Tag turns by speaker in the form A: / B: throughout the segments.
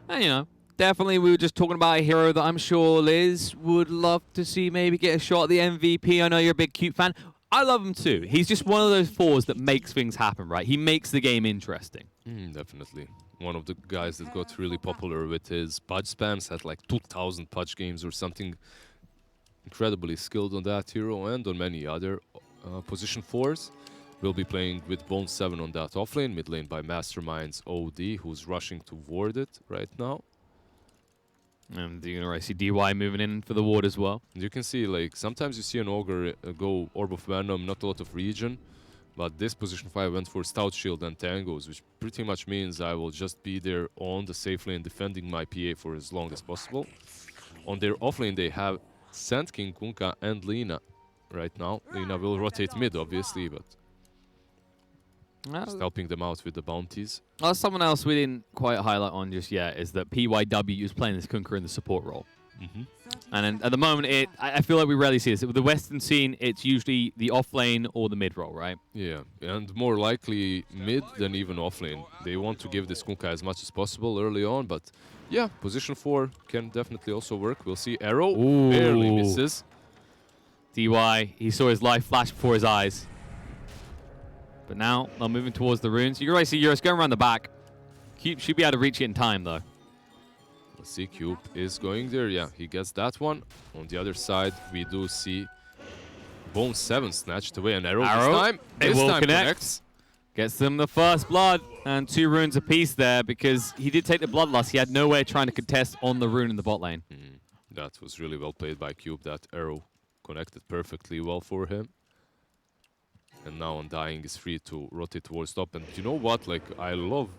A: And, you know, definitely we were just talking about a hero that I'm sure Liz would love to see maybe get a shot at the MVP. I know you're a big Cube fan. I love him too. He's just one of those fours that makes things happen, right? He makes the game interesting.
B: Definitely. One of the guys that got really popular with his pudge spams, had like 2,000 pudge games or something. Incredibly skilled on that hero and on many other position 4s. We'll be playing with Bone 7 on that offlane, mid lane by Mastermind's OD, who's rushing to ward it right now.
A: And you're going to see DY moving in for the ward as well.
B: You can see, like, sometimes you see an Ogre go Orb of Venom, not a lot of regen. But this position 5 went for Stout Shield and Tangos, which pretty much means I will just be there on the safe lane defending my PA for as long as possible. On their offlane, they have Sand King, Kunkka, and Lina right now. Lina will rotate mid, obviously, but just helping them out with the bounties.
A: Someone else we didn't quite highlight on just yet is that PYW is playing this Kunkka in the support role. And at the moment, I feel like we rarely see this. With the Western scene, it's usually the off-lane or the mid-role, right?
B: Yeah, and more likely mid than even off-lane. They want to give this Kunkka as much as possible early on, but yeah, position 4 can definitely also work. We'll see Arrow, barely misses.
A: DY, he saw his life flash before his eyes. But now, they're moving towards the runes. You can already see Eurus going around the back. Cube should be able to reach it in time, though.
B: Let's see, Cube is going there. Yeah, he gets that one. On the other side, we do see Bone 7 snatched away an arrow. This time connects.
A: Gets them the first blood and 2 runes apiece there because he did take the bloodlust. He had no way of trying to contest on the rune in the bot lane.
B: That was really well played by Cube. That arrow connected perfectly well for him. And now Undying is free to rotate towards top. And you know what? Like, I love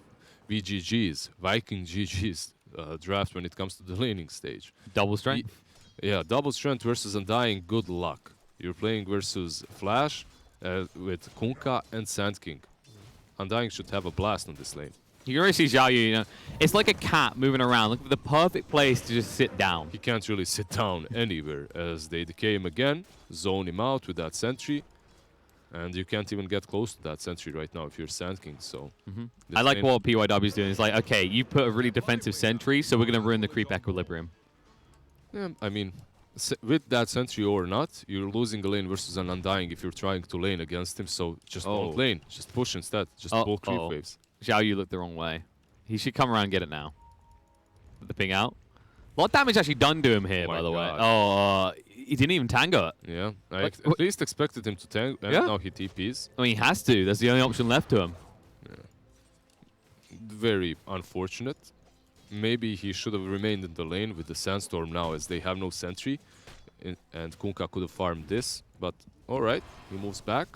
B: VGG's, Viking GG's draft when it comes to the laning stage.
A: Double strength?
B: Yeah, double strength versus Undying, good luck. You're playing versus Flash with Kunkka and Sand King. Undying should have a blast on this lane.
A: You can already see Xiaoyu, you know, it's like a cat moving around, looking for the perfect place to just sit down.
B: He can't really sit down anywhere as they decay him again, zone him out with that sentry. And you can't even get close to that sentry right now if you're Sand King, so...
A: I like what PYW is doing. It's like, okay, you put a really defensive sentry, so we're going to ruin the creep equilibrium.
B: Yeah, I mean, with that sentry or not, you're losing a lane versus an Undying if you're trying to lane against him, so just don't lane. Just push instead. Just pull creep waves.
A: Xiaoyu looked the wrong way. He should come around and get it now. Put the ping out. A lot of damage actually done to him here, by the way. He didn't even tango it.
B: Yeah, I at least expected him to tango, and now he TPs.
A: I mean, he has to. That's the only option left to him.
B: Yeah. Very unfortunate. Maybe he should have remained in the lane with the Sandstorm now, as they have no sentry. And Kunkka could have farmed this, but alright, he moves back.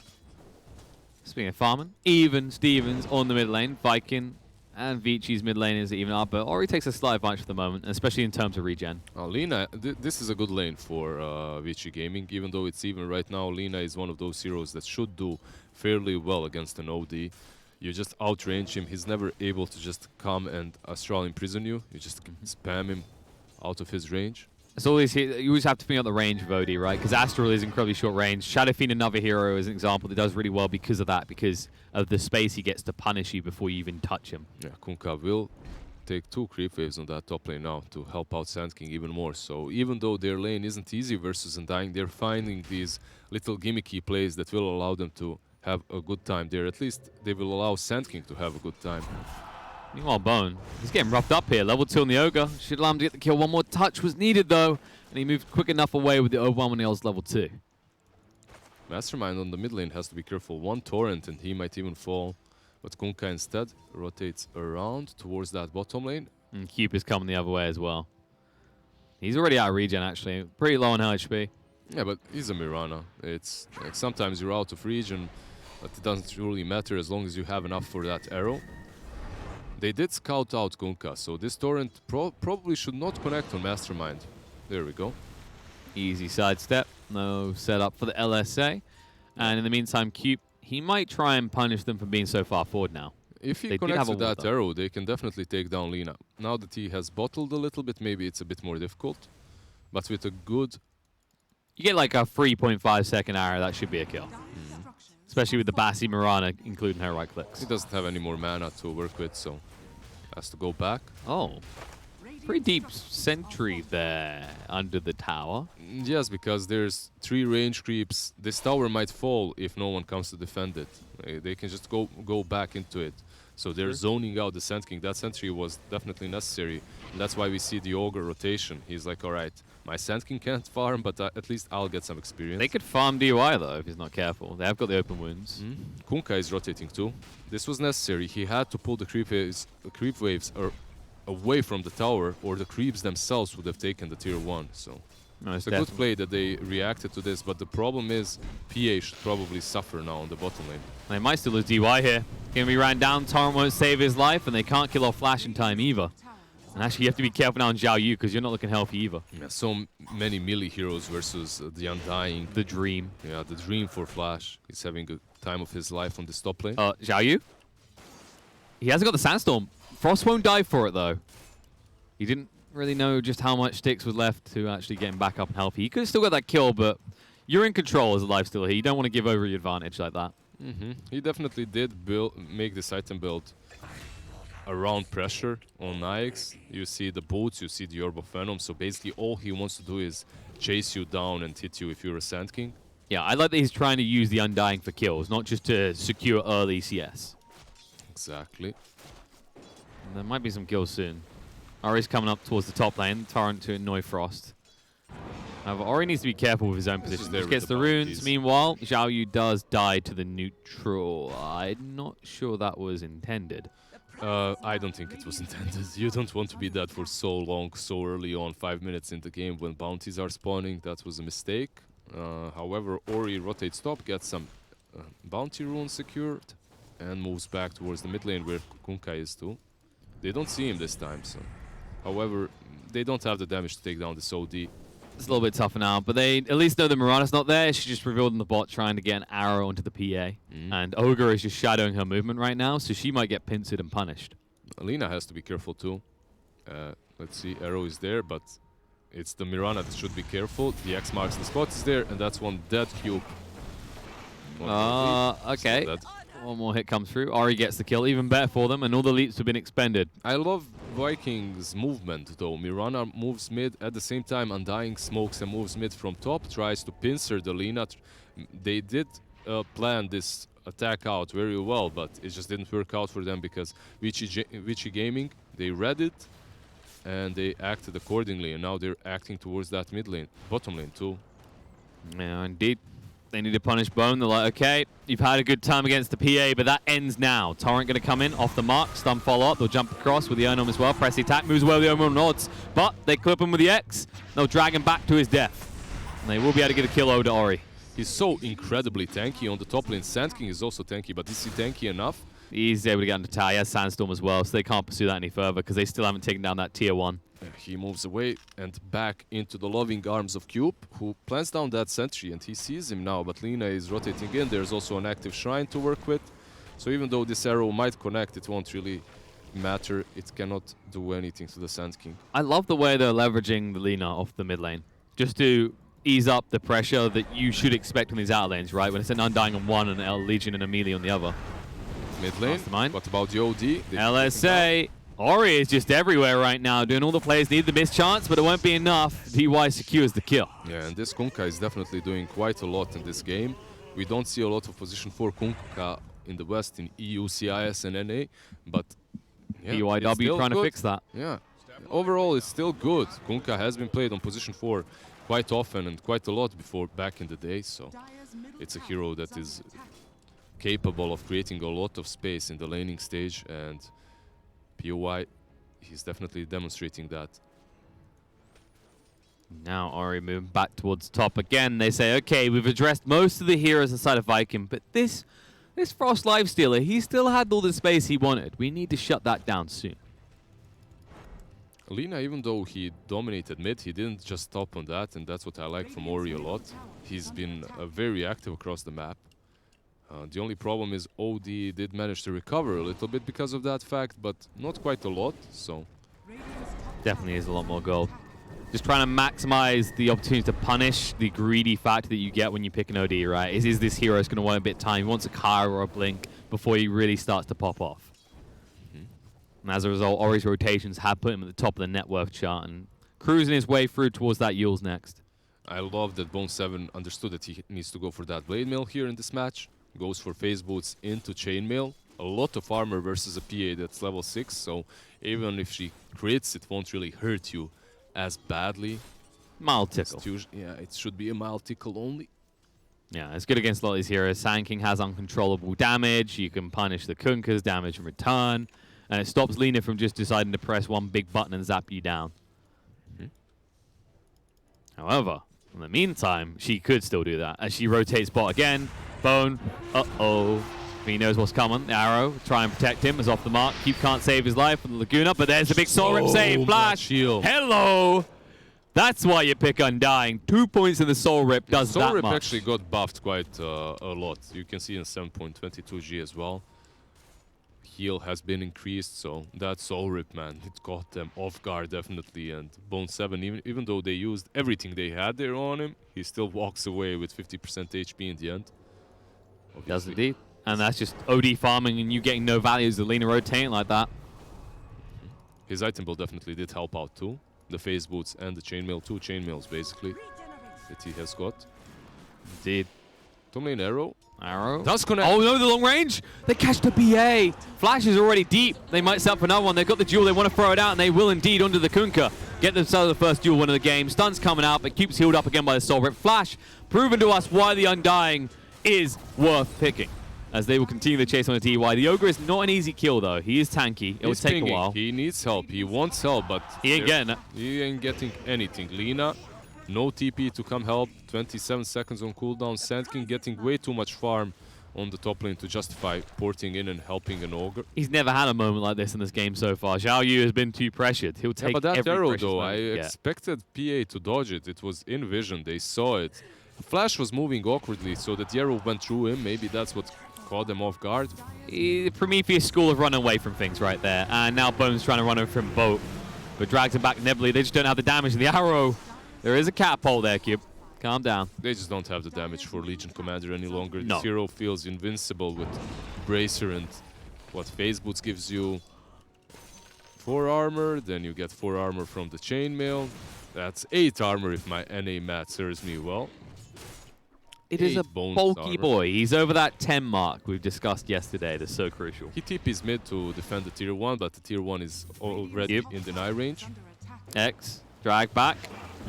A: Speaking of farming, even Stevens on the mid lane, Viking and ViCi's mid lane is even up, but Ori takes a slight advantage for the moment, especially in terms of regen.
B: Lina, this is a good lane for ViCi Gaming, even though it's even right now. Lina is one of those heroes that should do fairly well against an OD. You just outrange him, he's never able to just come and Astral imprison you. You just spam him out of his range.
A: It's always, you always have to think about the range of OD, right? Because Astral is incredibly short range. Shadow Fiend, another hero, is an example that does really well because of that, because of the space he gets to punish you before you even touch him.
B: Yeah, Kunkka will take 2 creep waves on that top lane now to help out Sand King even more. So even though their lane isn't easy versus Undying, they're finding these little gimmicky plays that will allow them to have a good time there. At least they will allow Sand King to have a good time.
A: Meanwhile, Bone, he's getting roughed up here. Level 2 on the Ogre. Should allow him to get the kill. One more touch was needed, though. And he moved quick enough away with the overwhelm when he was level 2.
B: Mastermind on the mid lane has to be careful. 1 torrent and he might even fall. But Kunkka instead rotates around towards that bottom lane.
A: And Cube is coming the other way as well. He's already out of regen, actually. Pretty low on HP.
B: Yeah, but he's a Mirana. It's like sometimes you're out of regen, but it doesn't really matter as long as you have enough for that arrow. They did scout out Kunkka, so this torrent probably should not connect on Mastermind. There we go.
A: Easy sidestep. No setup for the LSA. And in the meantime, Cube, he might try and punish them for being so far forward now.
B: If he connects with that arrow, they can definitely take down Lina. Now that he has bottled a little bit, maybe it's a bit more difficult. But with a good...
A: You get like a 3.5 second arrow, that should be a kill. Especially with the Bassi Mirana, including her right clicks.
B: He doesn't have any more mana to work with, so has to go back.
A: Oh. Pretty deep sentry there under the tower.
B: Yes, because there's 3 range creeps. This tower might fall if no one comes to defend it. They can just go back into it. So they're zoning out the Sand King. That sentry was definitely necessary. And that's why we see the Ogre rotation. He's like, alright, my Sand King can't farm, but at least I'll get some experience.
A: They could farm DUI though if he's not careful. They have got the open wounds.
B: Kunkka is rotating too. This was necessary. He had to pull the creep waves away from the tower, or the creeps themselves would have taken the tier 1. So it's a good play that they reacted to this, but the problem is PA should probably suffer now on the bottom lane.
A: They might still lose DY here. Gonna be ran down, Torrent won't save his life, and they can't kill off Flash in time either. And actually you have to be careful now on Zhao Yu, because you're not looking healthy either.
B: Yeah, so many melee heroes versus the Undying.
A: The dream.
B: Yeah, the dream for Flash. He's having a time of his life on this top lane.
A: Zhao Yu? He hasn't got the Sandstorm. Frost won't die for it though. He didn't really know just how much sticks was left to actually get him back up and healthy. He could have still got that kill, but you're in control as a lifestealer here. You don't want to give over your advantage like that.
B: He definitely did make this item build around pressure on Nyx. You see the boots, you see the Orb of Venom, so basically all he wants to do is chase you down and hit you if you're a Sand King.
A: Yeah, I like that he's trying to use the Undying for kills, not just to secure early CS.
B: Exactly.
A: And there might be some kills soon. Ori's coming up towards the top lane, Torrent to annoy Frost. However, Ori needs to be careful with his own position. Just gets the runes. Meanwhile, Zhao Yu does die to the neutral. I'm not sure that was intended.
B: I don't think it was intended. You don't want to be dead for so long, so early on, 5 minutes in the game when bounties are spawning. That was a mistake. However, Ori rotates top, gets some bounty runes secured, and moves back towards the mid lane where Kunkka is too. They don't see him this time, so... However, they don't have the damage to take down this OD.
A: It's a little bit tougher now, but they at least know that Mirana's not there. She just revealed in the bot trying to get an arrow onto the PA. And Ogre is just shadowing her movement right now, so she might get pincered and punished.
B: Alina has to be careful too. Let's see, arrow is there, but it's the Mirana that should be careful. The X marks the spot is there, and that's one dead cube.
A: Okay. One more hit comes through. Ori gets the kill, even better for them, and all the leaps have been expended.
B: I love Vikings' movement though. Mirana moves mid at the same time. Undying smokes and moves mid from top, tries to pincer the Lina. They did plan this attack out very well, but it just didn't work out for them because ViCi Gaming, they read it and they acted accordingly, and now they're acting towards that mid lane, bottom lane too.
A: Yeah, indeed. They need to punish Bone. They're like, okay, you've had a good time against the PA, but that ends now. Torrent going to come in off the mark, stun follow up. They'll jump across with the Onom as well. Press the attack, moves well with the Onom nods, but they clip him with the X. They'll drag him back to his death. And they will be able to get a kill over to Ori.
B: He's so incredibly tanky on the top lane. Sand King is also tanky, but is he tanky enough?
A: He's able to get into tower. He has Sandstorm as well, so they can't pursue that any further because they still haven't taken down that tier 1.
B: He moves away and back into the loving arms of Cube, who plants down that sentry, and he sees him now, but Lina is rotating in. There's also an active shrine to work with. So even though this arrow might connect, it won't really matter. It cannot do anything to the Sand King.
A: I love the way they're leveraging the Lina off the mid lane, just to ease up the pressure that you should expect on these out lanes, right? When it's an Undying on one and an Legion and a melee on the other.
B: Mid lane, what about the OD?
A: LSA. Ori is just everywhere right now, doing all the plays. Need the mischance, but it won't be enough. DY secures the kill.
B: Yeah, and this Kunkka is definitely doing quite a lot in this game. We don't see a lot of position for Kunkka in the West, in EU, CIS, and NA, but yeah,
A: BYW trying to fix that.
B: Yeah, overall it's still good. Kunkka has been played on position 4 quite often and quite a lot before back in the day, so it's a hero that is capable of creating a lot of space in the laning stage, and POI, he's definitely demonstrating that.
A: Now Ori moving back towards top again. They say, okay, we've addressed most of the heroes inside of Viking, but this Frost Lifestealer, he still had all the space he wanted. We need to shut that down soon.
B: Alina, even though he dominated mid, he didn't just stop on that, and that's what I like from Ori a lot. He's been very active across the map. The only problem is OD did manage to recover a little bit because of that fact, but not quite a lot, so...
A: Definitely is a lot more gold. Just trying to maximize the opportunity to punish the greedy factor that you get when you pick an OD, right? Is this hero going to want a bit of time? He wants a Kyra or a Blink before he really starts to pop off. And as a result, Ori's rotations have put him at the top of the net worth chart and cruising his way through towards that Yule's next.
B: I love that Bone7 understood that he needs to go for that blade mail here in this match. Goes for phase boots into chainmail. A lot of armor versus a PA that's level 6, so even if she crits, it won't really hurt you as badly.
A: Mild tickle.
B: Yeah, it should be a mild tickle only.
A: Yeah, it's good against a lot of these heroes. Sand King has uncontrollable damage. You can punish the Kunka's damage in return. And it stops Lina from just deciding to press one big button and zap you down. However, in the meantime, she could still do that. As she rotates bot again. Bone. Uh-oh. He knows what's coming. The arrow. Try and protect him. Is off the mark. Cube can't save his life with the Laguna, but there's a big soul rip save. Flash. Hello. That's why you pick Undying. 2 points in the soul rip does that much.
B: Soul rip actually got buffed quite a lot. You can see in 7.22G as well. Heal has been increased, so that soul rip, man, it got them off guard definitely. And Bone7, even though they used everything they had there on him, he still walks away with 50% HP in the end.
A: Does indeed. And that's just OD farming and you getting no values. The Lina rotating like that.
B: His item build definitely did help out too. The phase boots and the chainmail, 2 chainmails basically that he has got.
A: Indeed.
B: Tom lane arrow.
A: Arrow.
B: Does connect.
A: Oh no, the long range! They catch the BA! Flash is already deep. They might set up another one. They've got the duel. They want to throw it out, and they will indeed under the Kunkka. Get themselves the first duel win of the game. Stun's coming out, but keeps healed up again by the Soul Rip. Flash, proven to us why the Undying is worth picking. As they will continue the chase on the DY. The Ogre is not an easy kill, though. He is tanky. It will take a while.
B: He needs help. He wants help, but
A: he ain't getting it.
B: He ain't getting anything. Lina, no TP to come help. 27 seconds on cooldown. Sand King getting way too much farm on the top lane to justify porting in and helping an Ogre.
A: He's never had a moment like this in this game so far. Xiao Yu has been too pressured. He'll take
B: but that
A: every
B: arrow,
A: precious
B: though,
A: moment.
B: I expected PA to dodge it. It was in vision. They saw it. Flash was moving awkwardly, so that the arrow went through him. Maybe that's what caught them off guard.
A: Prometheus school of running away from things right there. And now Bone's trying to run over from boat. But drags him back nebully. They just don't have the damage. The arrow. There is a catapult there, Cube. Calm down.
B: They just don't have the damage for Legion Commander any longer.
A: No.
B: This hero feels invincible with Bracer and what Phase Boots gives you 4 armor. Then you get 4 armor from the Chainmail. That's 8 armor if my NA math serves me well.
A: It is a bulky boy. He's over that 10 mark we've discussed yesterday. That's so crucial.
B: He TP's mid to defend the tier 1, but the tier 1 is already in deny range.
A: X, drag back,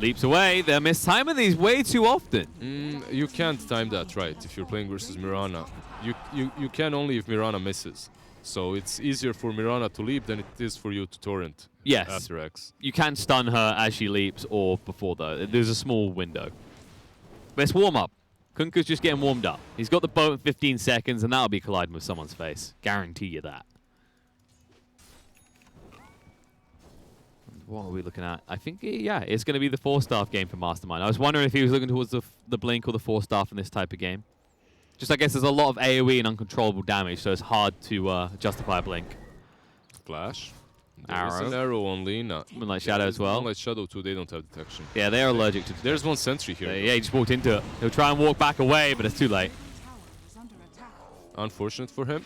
A: leaps away. They're mistiming these way too often.
B: You can't time that right if you're playing versus Mirana. You can only if Mirana misses. So it's easier for Mirana to leap than it is for you to torrent after X.
A: You can stun her as she leaps or before though. There's a small window. Let's warm up. Kunka's just getting warmed up. He's got the boat in 15 seconds, and that'll be colliding with someone's face. Guarantee you that. What are we looking at? I think, yeah, it's going to be the 4-staff game for Mastermind. I was wondering if he was looking towards the Blink or the 4-staff in this type of game. Just, I guess, there's a lot of AoE and uncontrollable damage, so it's hard to justify a Blink.
B: Flash.
A: Arrow.
B: There's an arrow on Lina.
A: Moonlight Shadow as well.
B: Moonlight Shadow too, they don't have detection.
A: Yeah, they're allergic to detection.
B: There's one sentry here.
A: Yeah, he just walked into it. He'll try and walk back away, but it's too late.
B: Unfortunate for him.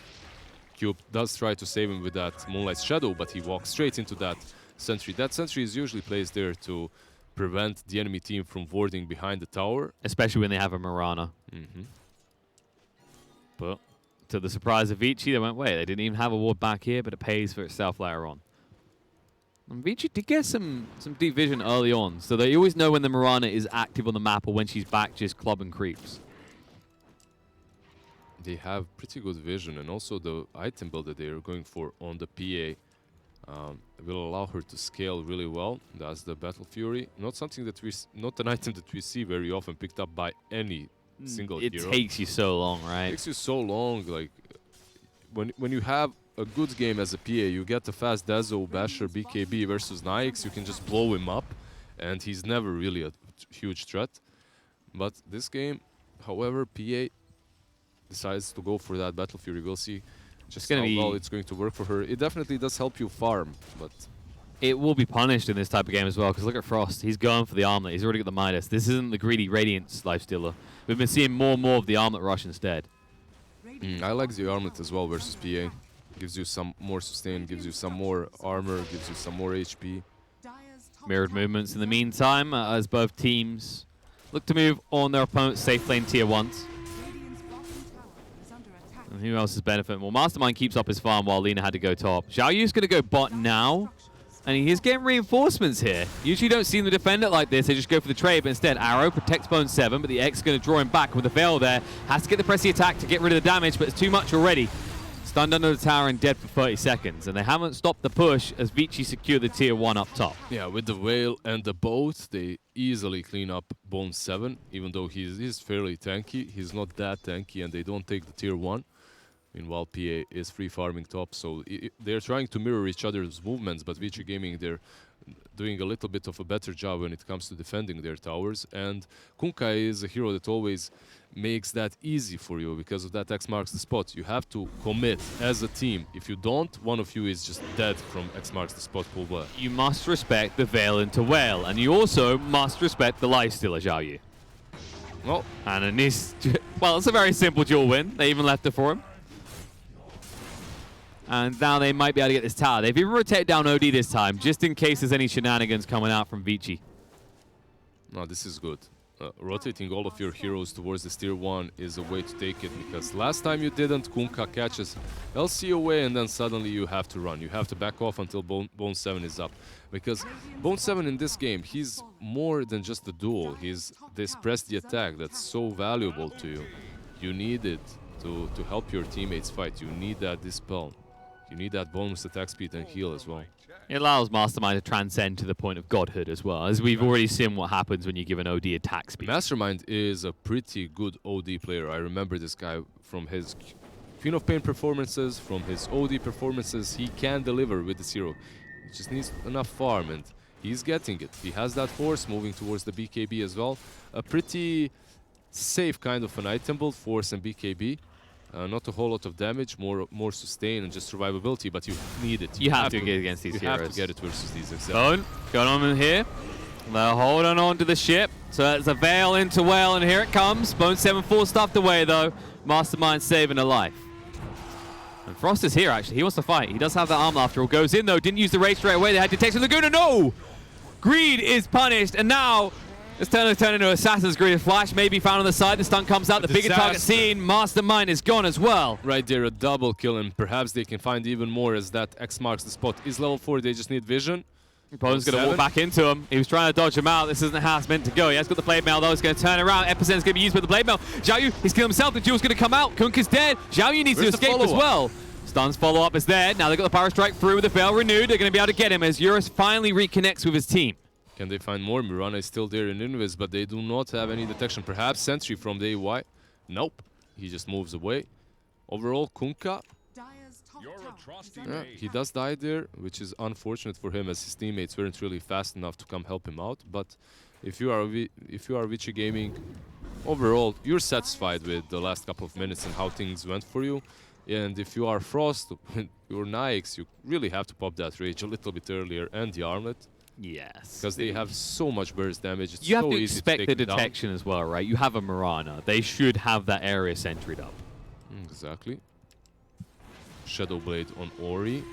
B: Cube does try to save him with that Moonlight Shadow, but he walks straight into that sentry. That sentry is usually placed there to prevent the enemy team from warding behind the tower.
A: Especially when they have a Mirana. But to the surprise of ViCi, they went, wait, they didn't even have a ward back here, but it pays for itself later on. And ViCi did get some deep vision early on, so they always know when the Mirana is active on the map or when she's back just clubbing creeps.
B: They have pretty good vision, and also the item build that they are going for on the PA will allow her to scale really well. That's the Battle Fury. Not something that not an item that we see very often picked up by any single hero.
A: It takes you so long, right?
B: It takes you so long. Like when you have a good game as a PA, you get the fast Dazzle, Basher, BKB versus Nyx, you can just blow him up, and he's never really a huge threat. But this game, however, PA decides to go for that Battle Fury. We'll see just how well it's going to work for her. It definitely does help you farm, but
A: it will be punished in this type of game as well, because look at Frost. He's going for the armlet. He's already got the Midas. This isn't the greedy Radiance lifestealer. We've been seeing more and more of the armlet rush instead.
B: I like the armlet as well versus PA. Gives you some more sustain, gives you some more armor, gives you some more HP.
A: Mirrored movements in the meantime as both teams look to move on their opponent's safe lane tier 1s. And who else is benefiting more? Mastermind keeps up his farm while Lina had to go top. Xiaoyu's going to go bot now. And he's getting reinforcements here. Usually you don't see them defend it like this. They just go for the trade, but instead Arrow protects Bone 7, but the X is going to draw him back with the Veil there. Has to get the pressy attack to get rid of the damage, but it's too much already. Stunned under the tower and dead for 30 seconds. And they haven't stopped the push as ViCi secure the tier 1 up top.
B: Yeah, with the Veil and the boat, they easily clean up Bone 7, even though he's fairly tanky. He's not that tanky, and they don't take the tier 1. Meanwhile, PA is free farming top, so they're trying to mirror each other's movements, but ViCi Gaming, they're doing a little bit of a better job when it comes to defending their towers. And Kunkka is a hero that always makes that easy for you because of that X marks the spot. You have to commit as a team. If you don't, one of you is just dead from X marks the spot pullback.
A: You must respect the Veil into Whale, and you also must respect the Lifestealer, Xiaoyu.
B: Well,
A: And it needs well, it's a very simple duel win. They even left it for him. And now they might be able to get this tower. They've even rotated down OD this time, just in case there's any shenanigans coming out from ViCi.
B: no, this is good. Rotating all of your heroes towards this tier 1 is a way to take it, because last time you didn't, Kunkka catches LC away and then suddenly you have to run. You have to back off until Bone 7 is up. Because Bone 7 in this game, he's more than just the duel. He's this press the attack that's so valuable to you. You need it to help your teammates fight. You need that dispel. You need that bonus attack speed and heal as well.
A: It allows Mastermind to transcend to the point of godhood as well, as we've already seen what happens when you give an OD attack speed.
B: Mastermind is a pretty good OD player. I remember this guy from his Queen of Pain performances, from his OD performances. He can deliver with the zero. He just needs enough farm, and he's getting it. He has that force moving towards the BKB as well. A pretty safe kind of an item build, force and BKB. Not a whole lot of damage, more sustain and just survivability, but you need it.
A: You have to get against these heroes.
B: You have to get it versus these, exactly.
A: Bone, going on in here. They're holding on to the ship. So that's a Veil into Whale, and here it comes. Bone 7 full stuffed away, though. Mastermind saving a life. And Frost is here, actually. He wants to fight. He does have that armor after all. Goes in, though. Didn't use the raid straight away. They had Detection Laguna. No! Greed is punished, and now it's turned into Assassin's Greed. Flash may be found on the side. The stun comes out. The bigger target seen. Mastermind is gone as well.
B: Right there, a double kill, and perhaps they can find even more as that X marks the spot. Is level 4, they just need vision.
A: Bone's going to walk back into him. He was trying to dodge him out. This isn't how it's meant to go. He has got the Blade Mail, though. It's going to turn around. Epicent's going to be used by the Blade Mail. Xiaoyu, he's killed himself. The duel's going to come out. Kunkka's dead. Xiaoyu needs to escape as well. Stun's follow-up is there. Now they've got the Power Strike through with the Veil renewed. They're going to be able to get him as Eurus finally reconnects with his team.
B: Can they find more? Mirana is still there in Invis, but they do not have any detection. Perhaps Sentry from the AY. Nope. He just moves away. Overall, Kunkka, he does die there, which is unfortunate for him as his teammates weren't really fast enough to come help him out. But if you are ViCi Gaming, overall, you're satisfied with the last couple of minutes and how things went for you. And if you are Frost, your Nyx, you really have to pop that Rage a little bit earlier and the Armlet.
A: Yes.
B: Because they have so much burst damage. It's
A: you
B: so
A: have to
B: easy
A: expect
B: to
A: the
B: take
A: detection as well, right? You have a Mirana. They should have that area sentryed up.
B: Exactly. Shadow Blade on Ori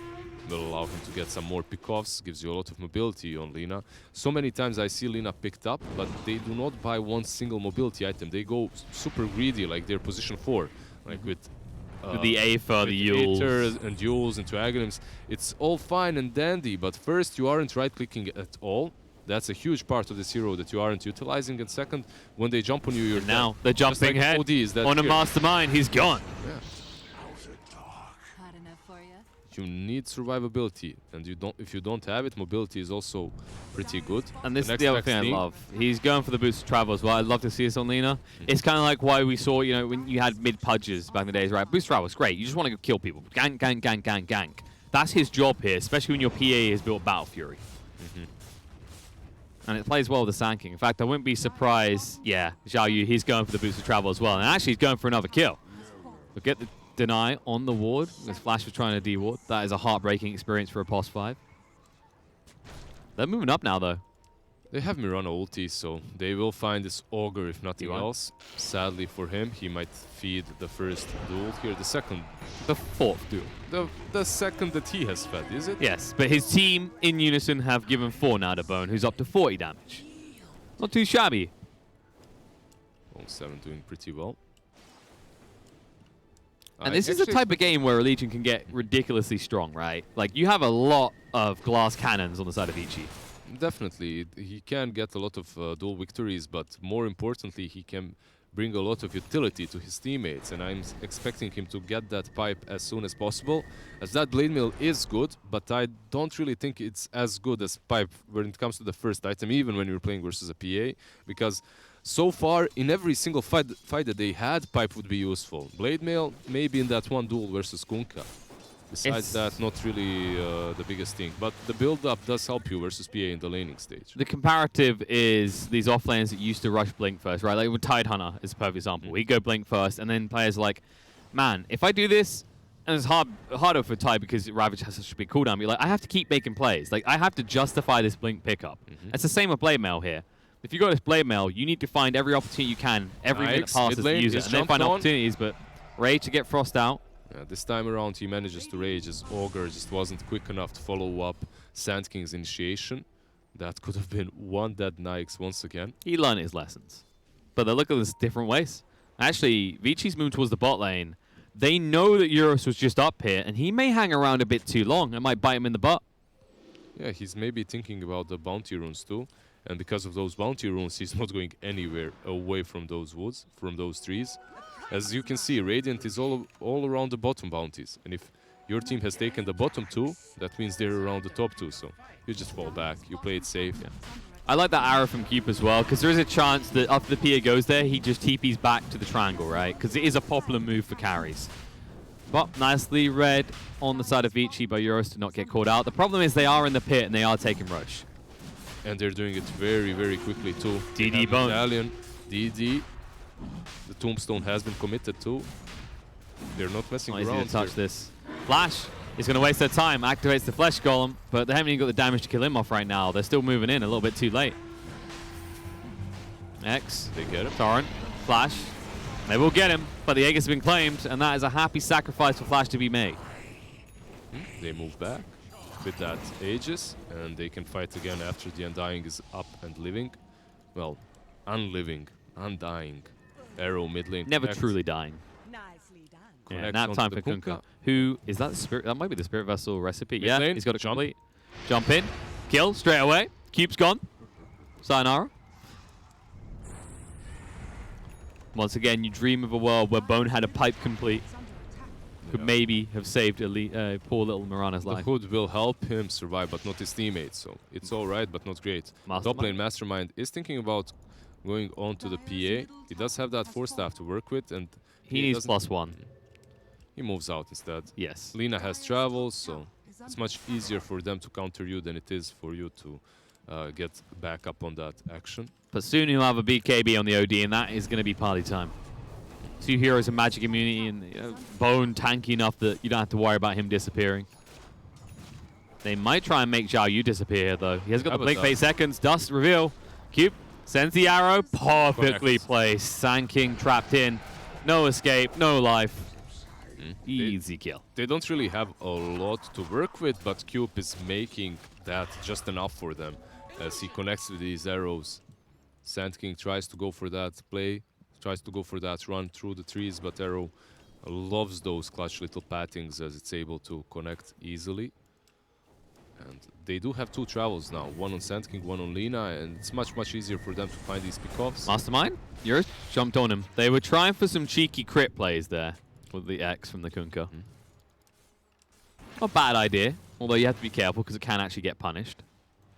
B: will allow him to get some more pickoffs, gives you a lot of mobility on Lina. So many times I see Lina picked up, but they do not buy one single mobility item. They go super greedy, like their position 4, like with
A: the Aether, the Yules.
B: And Yules into Aghanims. It's all fine and dandy, but first, you aren't right-clicking at all. That's a huge part of this hero that you aren't utilizing. And second, when they jump on you, you're
A: now
B: dead.
A: the jumping
B: like
A: head
B: ODs that
A: on a Mastermind. He's gone.
B: Yeah. You need survivability, and if you don't have it, mobility is also pretty good.
A: And this is the other thing I love. He's going for the boost of travel as well. I'd love to see this on Lina. It's kind of like why we saw, you know, when you had mid-pudges back in the days, right? Boost travel is great. You just want to kill people. Gank, gank, gank, gank, gank. That's his job here, especially when your PA has built Battle Fury. And it plays well with the Sand King. In fact, I wouldn't be surprised. Yeah, Xiaoyu, he's going for the boost of travel as well. And actually, he's going for another kill. We'll get the deny on the ward, as Flash was trying to de-ward. That is a heartbreaking experience for a POS 5. They're moving up now, though.
B: They have Mirana ulti, so they will find this Ogre if nothing
A: D1.
B: else. Sadly for him, he might feed the first duel here. The second,
A: The fourth duel.
B: the second that he has fed, is it?
A: Yes, but his team in unison have given 4 now to Bone, who's up to 40 damage. Not too shabby.
B: 7 doing pretty well.
A: And this is the type of game where a Legion can get ridiculously strong, right? Like, you have a lot of glass cannons on the side of ViCi.
B: Definitely, he can get a lot of dual victories, but more importantly, he can bring a lot of utility to his teammates, and I'm expecting him to get that pipe as soon as possible, as that blade mill is good, but I don't really think it's as good as pipe when it comes to the first item, even when you're playing versus a PA, because so far, in every single fight that they had, pipe would be useful. Blade mail, maybe in that one duel versus Kunkka. Besides that, not really the biggest thing. But the build-up does help you versus PA in the laning stage.
A: The comparative is these offlanes that used to rush Blink first, right? Like with Tide Hunter is a perfect example. He'd go Blink first, and then players are like, man, if I do this, and it's harder for Tide because Ravage has such a big cooldown, but like, I have to keep making plays. Like, I have to justify this Blink pickup. It's the same with Blade Mail here. If you got this Blade Mail, you need to find every opportunity you can, every minute passes to use it, and then find opportunities, but Rage to get Frost out.
B: Yeah, this time around he manages to rage as Ogre just wasn't quick enough to follow up Sand King's initiation. That could have been one dead Nikes once again.
A: He learned his lessons. But they look at this different ways. Actually, ViCi's moved towards the bot lane. They know that Euros was just up here, and he may hang around a bit too long. It might bite him in the butt.
B: Yeah, he's maybe thinking about the bounty runes too. And because of those bounty runes, he's not going anywhere away from those woods, from those trees. As you can see, Radiant is all around the bottom bounties. And if your team has taken the bottom 2, that means they're around the top 2. So you just fall back. You play it safe.
A: Yeah. I like that arrow from Cube as well, because there is a chance that after the PA goes there, he just TPs back to the triangle, right? Because it is a popular move for carries. But nicely read on the side of ViCi by Euros to not get caught out. The problem is they are in the pit and they are taking Roche.
B: And they're doing it very, very quickly too.
A: DD Bone.
B: Medallion, DD. The Tombstone has been committed to. They're not messing around.
A: He's going to touch this. Flash is going to waste their time, activates the Flesh Golem, but they haven't even got the damage to kill him off right now. They're still moving in a little bit too late. X.
B: They get him.
A: Torrent. Flash. They will get him, but the egg has been claimed, and that is a happy sacrifice for Flash to be made.
B: They move back with that Aegis, and they can fight again after the Undying is up and living. Well, unliving, undying. Arrow mid lane.
A: Never truly dying.
C: Nicely done.
A: Yeah, nap time for Kunkka. Who is that? Spirit? That might be the Spirit Vessel recipe. Yeah,
B: lane,
A: he's got it complete. Jump in, kill straight away. Cube's gone. Sayonara. Once again, you dream of a world where Bone had a pipe complete. Could maybe have saved poor little Mirana's life.
B: The Hood will help him survive, but not his teammates. So it's all right, but not great. Top lane Mastermind is thinking about going on to the PA. He does have that 4-staff to work with, and
A: he needs +1.
B: He moves out instead.
A: Yes.
B: Lina has travels, so it's much easier for them to counter you than it is for you to get back up on that action.
A: But soon he'll have a BKB on the OD, and that is going to be party time. 2 heroes in Magic Immunity, and Bone tanky enough that you don't have to worry about him disappearing. They might try and make Zhao Yu disappear, though. He has got the blink for 8 seconds. Dust reveal. Cube sends the arrow. Perfectly placed. Sand King trapped in. No escape, no life. Easy kill.
B: They don't really have a lot to work with, but Cube is making that just enough for them as he connects with these arrows. Sand King tries to go for that play, tries to go for that run through the trees, but Arrow loves those clutch little pattings as it's able to connect easily. And they do have 2 travels now, one on Sand King, one on Lina, and it's much, much easier for them to find these pickoffs.
A: Mastermind, yours jumped on him. They were trying for some cheeky crit plays there with the X from the Kunkka. Not a bad idea, although you have to be careful because it can actually get punished.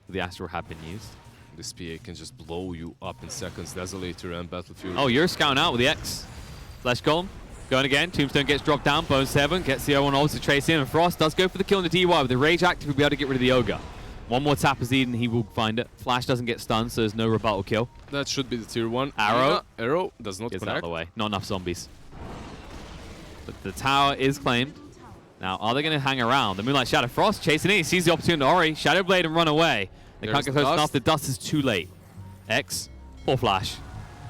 A: The Astral have been used.
B: This PA can just blow you up in seconds, Desolator and Battlefield.
A: Oh, you're scouting out with the X. Flesh Golem going again. Tombstone gets dropped down. Bone 7 gets the 0-1 ult to trace in. And Frost does go for the kill on the DY. With the Rage active, he'll be able to get rid of the Ogre. One more tap is needed and he will find it. Flash doesn't get stunned, so there's no rebuttal kill.
B: That should be the tier 1.
A: Arrow.
B: Arrow does not
A: Gets
B: connect.
A: out of the way. Not enough zombies. But the tower is claimed. Now, are they going to hang around? The Moonlight Shadow Frost chasing in. He sees the opportunity to Ori. Shadow Blade and run away. They can't get close enough. The dust is too late. X, poor Flash.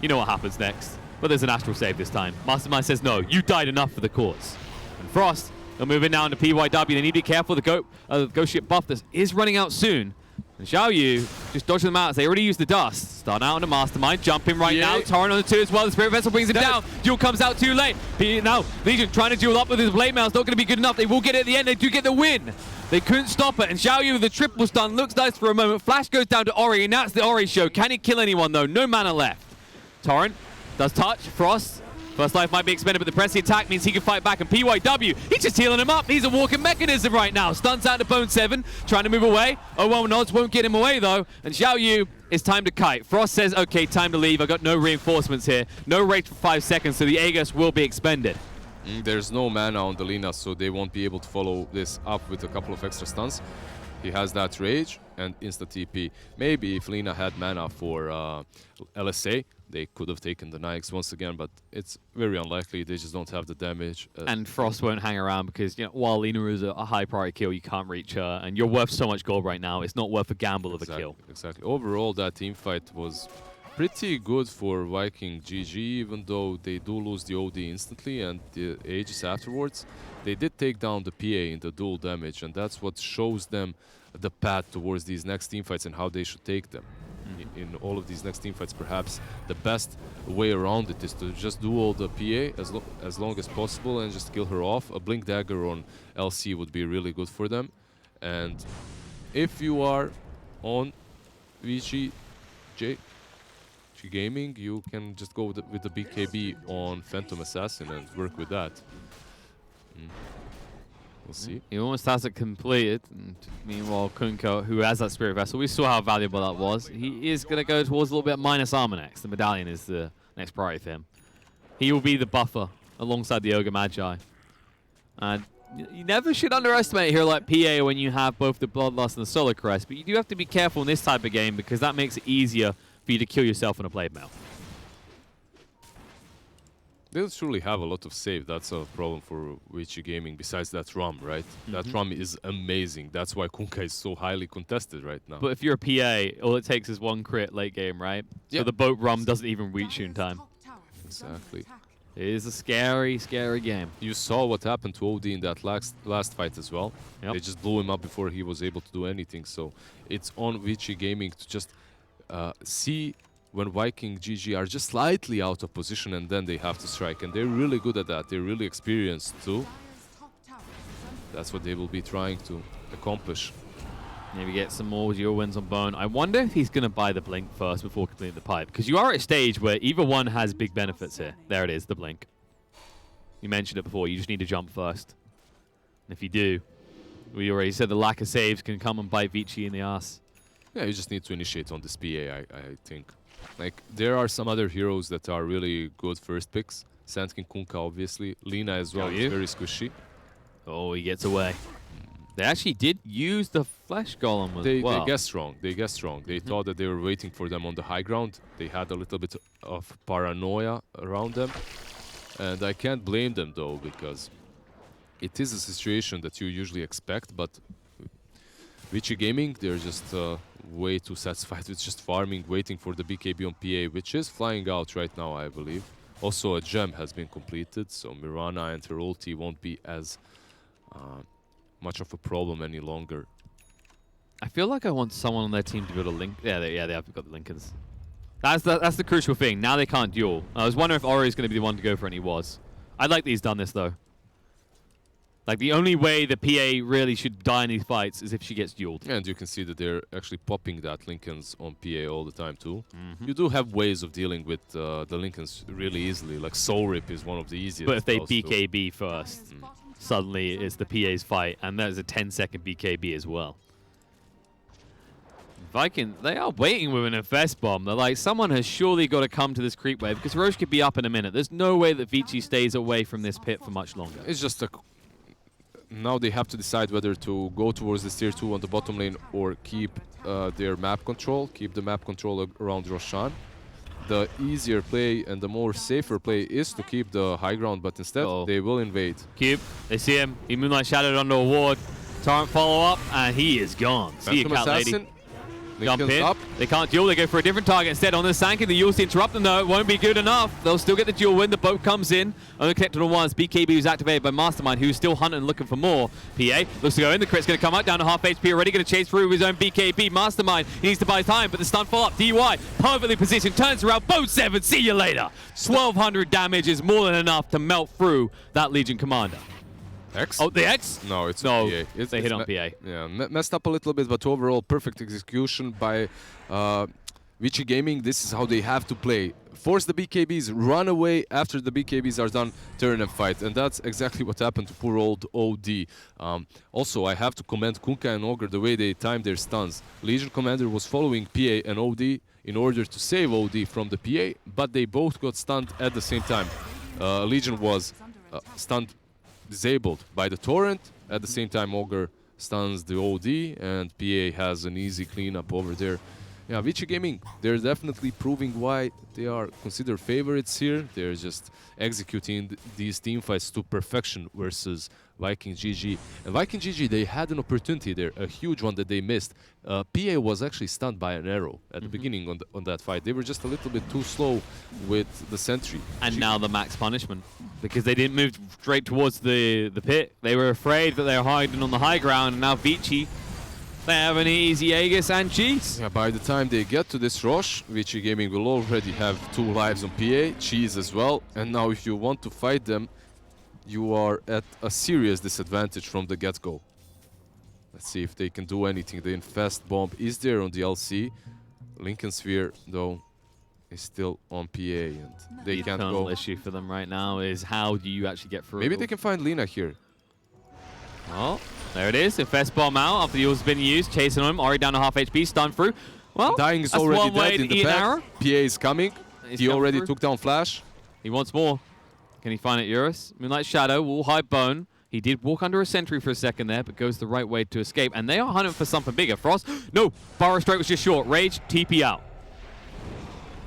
A: You know what happens next. But there's an astral save this time. Mastermind says no. You died enough for the cause. And Frost, they'll move in now into PYW. They need to be careful. The Ghost Ship buff is running out soon. And Xiao Yu just dodging them out as they already used the dust. Starting out on the Mastermind, jumping right now. Torrent on the 2 as well. The Spirit Vessel brings him down. Duel comes out too late. Now, Legion trying to duel up with his Blade Mail. It's not going to be good enough. They will get it at the end. They do get the win. They couldn't stop it. And Xiao Yu with the triple stun looks nice for a moment. Flash goes down to Ori, and that's the Ori show. Can he kill anyone, though? No mana left. Torrent does touch. Frost. First life might be expended, but the press the attack means he can fight back. And PYW, he's just healing him up. He's a walking mechanism right now. Stuns out to Bone 7, trying to move away. Oh, well, nods won't get him away, though. And Xiao Yu, it's time to kite. Frost says, okay, time to leave. I got no reinforcements here. No rage for 5 seconds, so the Aegis will be expended.
B: There's no mana on the Lina, so they won't be able to follow this up with a couple of extra stuns. He has that rage and insta TP. Maybe if Lina had mana for LSA, they could have taken the Nikes once again, but it's very unlikely. They just don't have the damage.
A: And Frost won't hang around because, you know, while Lina is a high priority kill, you can't reach her, and you're worth so much gold right now. It's not worth a gamble of a kill.
B: Exactly. Overall, that team fight was pretty good for Viking GG, even though they do lose the OD instantly and the Aegis afterwards. They did take down the PA in the dual damage, and that's what shows them the path towards these next team fights and how they should take them. In all of these next team fights, perhaps the best way around it is to just duel the PA as long as possible and just kill her off. A Blink Dagger on LC would be really good for them. And if you are on ViCi Gaming, you can just go with the BKB on Phantom Assassin and work with that. We'll see.
A: He almost has it completed. And meanwhile, Kunko, who has that Spirit Vessel, we saw how valuable that was. He is going to go towards a little bit minus armor next. The Medallion is the next priority for him. He will be the buffer alongside the Ogre Magi. And you never should underestimate a hero like PA when you have both the Bloodlust and the Solar Crest, but you do have to be careful in this type of game because that makes it easier for you to kill yourself in a Blade Mail.
B: They'll surely have a lot of save. That's a problem for ViCi Gaming, besides that ROM, right? That ROM is amazing. That's why Kunkka is so highly contested right now.
A: But if you're a PA, all it takes is one crit late game, right? So the boat ROM doesn't even reach you in time.
B: Exactly.
A: It is a scary, scary game.
B: You saw what happened to OD in that last fight as well. They just blew him up before he was able to do anything. So it's on ViCi Gaming to just see when Viking GG are just slightly out of position and then they have to strike. And they're really good at that. They're really experienced too. That's what they will be trying to accomplish.
A: Maybe get some more dual wins on Bone. I wonder if he's going to buy the Blink first before completing the pipe. Because you are at a stage where either one has big benefits here. There it is, the Blink. You mentioned it before. You just need to jump first. And if you do, we already said the lack of saves can come and bite ViCi in the ass.
B: Yeah, you just need to initiate on this PA, I think. Like, there are some other heroes that are really good first picks. Sandkin Kunkka, obviously. Lina as well is very squishy.
A: Oh, he gets away. They actually did use the Flesh Golem as well.
B: They guessed wrong. They guessed wrong. They thought that they were waiting for them on the high ground. They had a little bit of paranoia around them. And I can't blame them, though, because it is a situation that you usually expect, but ViCi Gaming, they're just way too satisfied with just farming, waiting for the BKB on PA, which is flying out right now, I believe. Also, a gem has been completed, so Mirana and her ulti won't be as much of a problem any longer.
A: I feel like I want someone on their team to build a link. Yeah, they have got the Lincolns. That's the crucial thing. Now they can't duel. I was wondering if Ori is going to be the one to go for it, and he was. I'd like that he's done this, though. Like, the only way the PA really should die in these fights is if she gets dueled.
B: And you can see that they're actually popping that Lincolns on PA all the time, too. You do have ways of dealing with the Lincolns really easily. Like, Soul Rip is one of the easiest.
A: But if they BKB first, suddenly it's the PA's fight. And that is a 10-second BKB as well. Viking, they are waiting with an Infest Bomb. They're like, someone has surely got to come to this creep wave, because Roche could be up in a minute. There's no way that ViCi stays away from this pit for much longer.
B: It's just a... Now they have to decide whether to go towards this tier 2 on the bottom lane or keep their map control, keep the map control around Roshan. The easier play and the more safer play is to keep the high ground, but instead they will invade.
A: Cube, they see him. He Moonlight Shadowed under a ward. Torrent follow up, and he is gone. See you, Cat Lady. Jump
B: Lincoln's
A: in.
B: up.
A: They can't duel. They go for a different target instead. On the Sanking, the Yules interrupt them though. It won't be good enough. They'll still get the duel win. The boat comes in. Only connected on once. BKB was activated by Mastermind, who's still hunting and looking for more. PA looks to go in. The crit's going to come out down to half HP. Already going to chase through his own BKB. Mastermind, he needs to buy time, but the stun fall up. DY, perfectly positioned, turns around. Boat 7, see you later. 1200 damage is more than enough to melt through that Legion commander.
B: X?
A: Oh, the X?
B: No, it's
A: No,
B: PA.
A: they hit on PA.
B: Yeah, messed up a little bit, but overall perfect execution by ViCi Gaming. This is how they have to play. Force the BKBs, run away after the BKBs are done, turn and fight. And that's exactly what happened to poor old OD. Also, I have to commend Kunkka and Ogre the way they timed their stuns. Legion Commander was following PA and OD in order to save OD from the PA, but they both got stunned at the same time. Legion was stunned, disabled by the torrent. At the same time, Ogre stuns the OD, and PA has an easy cleanup over there. Yeah, ViCi Gaming, they're definitely proving why they are considered favorites here. They're just executing these team fights to perfection versus Viking GG. And Viking GG, they had an opportunity there, a huge one that they missed. PA was actually stunned by an arrow at the beginning on that fight. They were just a little bit too slow with the sentry.
A: And now the max punishment, because they didn't move straight towards the pit. They were afraid that they were hiding on the high ground, and now ViCi, they have an easy Aegis and Cheese.
B: Yeah, by the time they get to this rush, ViCi Gaming will already have 2 lives on PA, Cheese as well. And now if you want to fight them, you are at a serious disadvantage from the get-go. Let's see if they can do anything. The Infest Bomb is there on the LC. Lincoln Sphere, though, is still on PA, and they can't go.
A: The issue for them right now is how do you actually get through?
B: Maybe they can find Lina here.
A: Oh, there it is. Infest Bomb out after the ule's been used. Chasing him. Already down to half HP. Stun through. Well,
B: Dying is
A: that's
B: already
A: one way
B: dead
A: to
B: in the
A: eat an
B: back.
A: arrow.
B: PA is coming.
A: He's
B: He
A: come
B: already
A: through.
B: took down Flash.
A: He wants more. Can he find it, Eurus? Moonlight Shadow will hide Bone. He did walk under a sentry for a second there, but goes the right way to escape. And they are hunting for something bigger. Frost, no, Burrow Stroke was just short. Rage, TP out.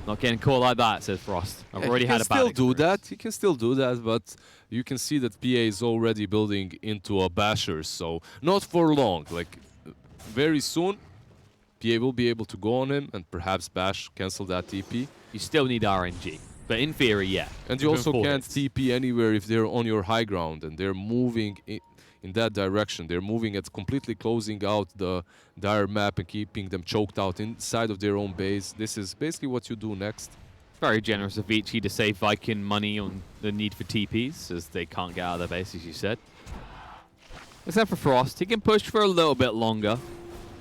A: Not getting caught like that, says Frost. I've already had a bad
B: He can still do
A: experience.
B: that. He can still do that, but you can see that PA is already building into a basher, so not for long. Like, very soon, PA will be able to go on him and perhaps bash, cancel that TP.
A: You still need RNG. But in theory, yeah.
B: And you also
A: Moving
B: can't
A: forwards.
B: TP anywhere if they're on your high ground and they're moving in that direction. They're moving at completely closing out the dire map and keeping them choked out inside of their own base. This is basically what you do next.
A: Very generous of ViCi to save Viking money on the need for TPs, as they can't get out of their base, as you said. Except for Frost, he can push for a little bit longer,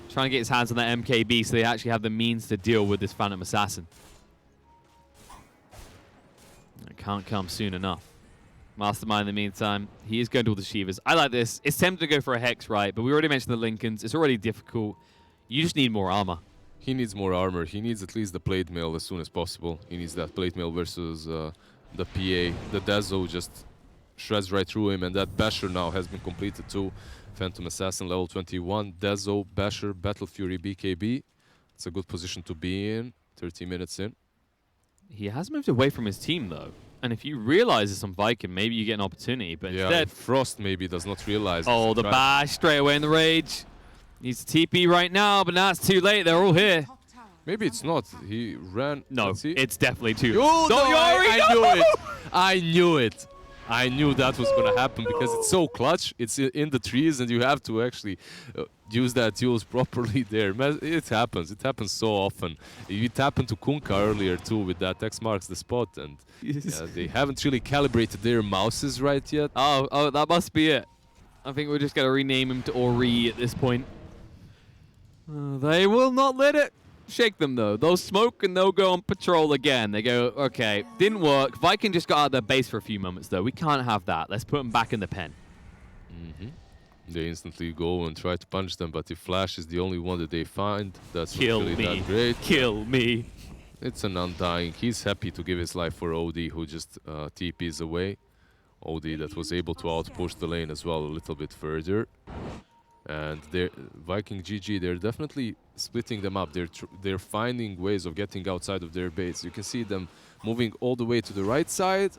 A: trying to get his hands on that MKB so they actually have the means to deal with this Phantom Assassin. It can't come soon enough. Mastermind, in the meantime, he is going to all the Shivas. I like this. It's tempting to go for a Hex, right? But we already mentioned the Lincolns. It's already difficult. You just need more armor.
B: He needs more armor. He needs at least the plate mail as soon as possible. He needs that plate mail versus the PA. The Dezo just shreds right through him, and that Basher now has been completed too. Phantom Assassin level 21. Dezo, Basher, Battle Fury, BKB. It's a good position to be in. 30 minutes in.
A: He has moved away from his team, though. And if you realize it's on Viking, maybe you get an opportunity. But
B: Yeah,
A: instead,
B: Frost maybe does not realize.
A: oh,
B: it's
A: the
B: a trap.
A: bash straight away in the rage. Needs to TP right now, but now it's too late. They're all here.
B: Maybe it's not. He ran.
A: No,
B: Let's see.
A: it's definitely too.
B: Oh, no,
A: Yori,
B: I
A: no!
B: knew it. I knew it. I knew that was going to happen because it's so clutch. It's in the trees, and you have to actually use that tools properly there. It happens. It happens so often. It happened to Kunkka earlier, too, with that X marks the spot. And they haven't really calibrated their mouses right yet.
A: Oh, that must be it. I think we're just going to rename him to Ori at this point. They will not let it shake them, though. They'll smoke and they'll go on patrol again. They go, okay, didn't work. Viking just got out of their base for a few moments, though. We can't have that. Let's put them back in the pen.
B: They instantly go and try to punch them, but if Flash is the only one that they find, that's
A: Kill
B: not really
A: me.
B: that great.
A: Kill me.
B: It's an undying. He's happy to give his life for OD, who just TPs away. OD that was able to outpush the lane as well a little bit further. And Viking GG, they're definitely splitting them up. They're finding ways of getting outside of their base. You can see them moving all the way to the right side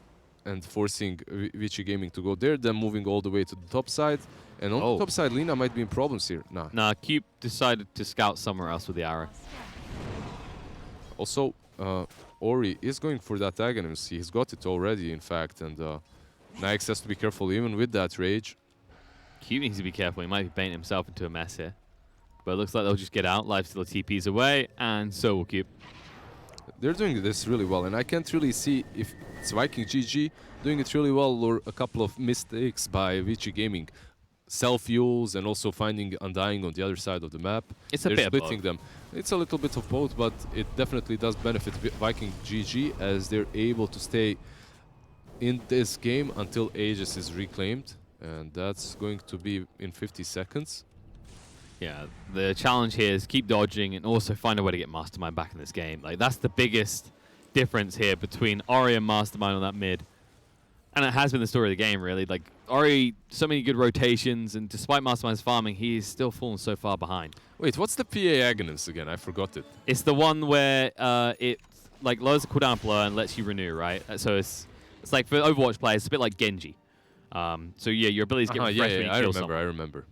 B: and forcing ViCi Gaming to go there, then moving all the way to the top side And on the top side, Lina might be in problems here. Nah.
A: Nah, Cube decided to scout somewhere else with the arrow.
B: Also, Ori is going for that Aghanim. He's got it already, in fact, and Nyx has to be careful even with that rage.
A: Cube needs to be careful. He might be painting himself into a mess here. But it looks like they'll just get out. Lifesteal TP's away, and so will Cube.
B: They're doing this really well, and I can't really see if it's Viking GG doing it really well or a couple of mistakes by ViCi Gaming. Self-use and also finding Undying on the other side of the map.
A: It's a
B: They're
A: bit
B: splitting
A: of
B: them. It's a little bit of both, but it definitely does benefit Viking GG as they're able to stay in this game until Aegis is reclaimed, and that's going to be in 50 seconds.
A: Yeah, the challenge here is keep dodging and also find a way to get Mastermind back in this game. Like, that's the biggest difference here between Ori and Mastermind on that mid. And it has been the story of the game, really. Like, Ori, so many good rotations, and despite Mastermind's farming, he's still fallen so far behind.
B: Wait, what's the PA Aghanim's again? I forgot it.
A: It's the one where it like lowers the cooldown blur and lets you renew, right? So it's like for Overwatch players, it's a bit like Genji. So yeah, your abilities get refreshed when you kill someone.
B: I remember.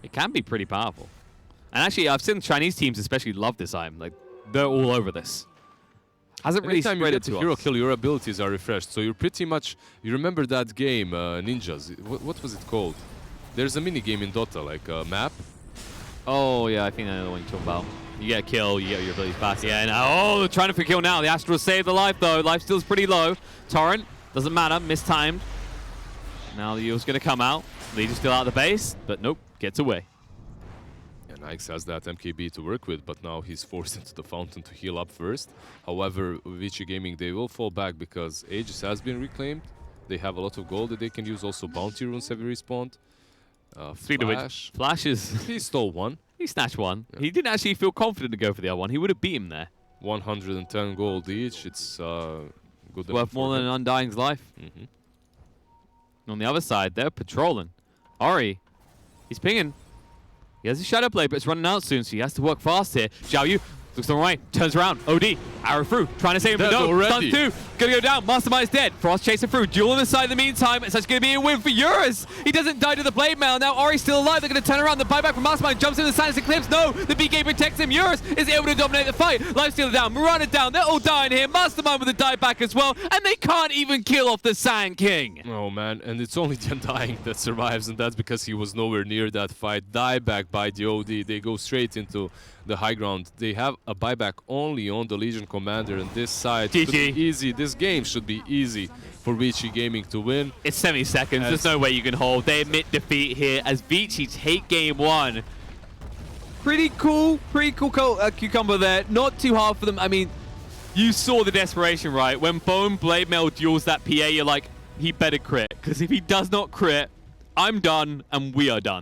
A: It can be pretty powerful. And actually, I've seen Chinese teams especially love this item. Like, they're all over this. Hasn't really
B: Anytime you
A: spread
B: get
A: it to
B: to hero kill, your abilities are refreshed. So you're pretty much... You remember that game, Ninjas? What was it called? There's a mini game in Dota, like a map.
A: Oh, yeah, I think I know the one you're talking about. You get a kill, you get your abilities back. Yeah, now, they're trying for kill now. The Astral saved the life, though. Life steal's pretty low. Torrent, doesn't matter, mistimed. Now the Eul's going to come out. Leader's still out of the base, but nope, gets away.
B: And Nyx has that MKB to work with, but now he's forced into the fountain to heal up first. However, ViCi Gaming, they will fall back because Aegis has been reclaimed. They have a lot of gold that they can use. Also, bounty runes have respawned.
A: Speaking of which, Flash is...
B: He stole one.
A: He snatched one. Yeah. He didn't actually feel confident to go for the other one. He would have beat him there.
B: 110 gold each. It's good.
A: Worth more than Undying's life. On the other side, they're patrolling. Ori, he's pinging. He has a shadow play, but it's running out soon, so he has to work fast here. Xiao Yu looks the wrong way, turns around. OD, arrow through, trying to save him, but no. Stun 2, gonna go down. Mastermind's dead. Frost chasing through. Duel on the side in the meantime. It's actually gonna be a win for Eurus. He doesn't die to the blade mail. Now Ori's still alive. They're gonna turn around. The buyback from Mastermind jumps in the silence and clips. No, the BK protects him. Eurus is able to dominate the fight. Lifesteal down, Mirana down. They're all dying here. Mastermind with a dieback as well, and they can't even kill off the Sand King.
B: Oh man, and it's only the Undying that survives, and that's because he was nowhere near that fight. Dieback by the OD. They go straight into the high ground. They have a buyback only on the Legion Commander, and this side should be easy. This game should be easy for ViCi Gaming to win.
A: It's 70 seconds. There's no way you can hold. They admit defeat here as ViCi take game one. Pretty cool cucumber there. Not too hard for them. I mean, you saw the desperation, right? When Bone Blade Mail duels that PA, you're like, he better crit. Because if he does not crit, I'm done and we are done.